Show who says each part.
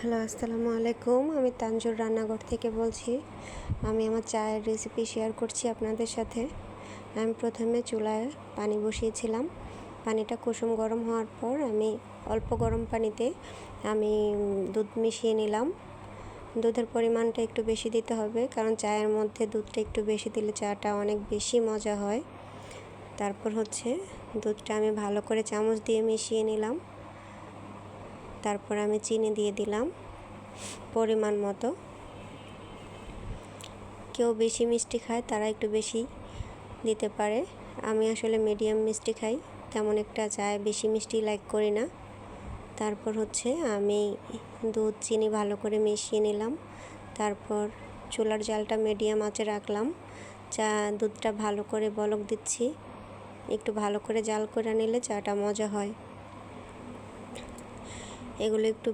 Speaker 1: Hello, আসসালামু আলাইকুম। আমি তানজুর রান্নাঘর থেকে বলছি। আমি আমার চায়ের রেসিপি শেয়ার করছি আপনাদের সাথে। আমি প্রথমে চুলায় পানি বসিয়েছিলাম। পানিটা কুসুম গরম হওয়ার পর আমি অল্প গরম পানিতে আমি দুধ মিশিয়ে নিলাম। দুধের পরিমাণটা একটু বেশি দিতে হবে, কারণ চায়ের মধ্যে দুধটা একটু বেশি দিলে চাটা অনেক বেশি মজা হয়। তারপর দুধটা আমি ভালো করে চামচ দিয়ে মিশিয়ে নিলাম। তারপর আমি চিনি দিয়ে দিলাম পরিমাণ মতো। কেউ বেশি মিষ্টি খায়, তারা একটু বেশি দিতে পারে। আমি আসলে মিডিয়াম মিষ্টি খাই, তেমন একটা চায় বেশি মিষ্টি লাইক করি না। তারপর আমি দুধ চিনি ভালো করে মিশিয়ে নিলাম। তারপর চুলার জালটা মিডিয়াম আঁচে রাখলাম। দুধটা ভালো করে বলক দিচ্ছি। একটু ভালো করে জাল করে নিলে চাটা মজা হয়। এগুলো একটু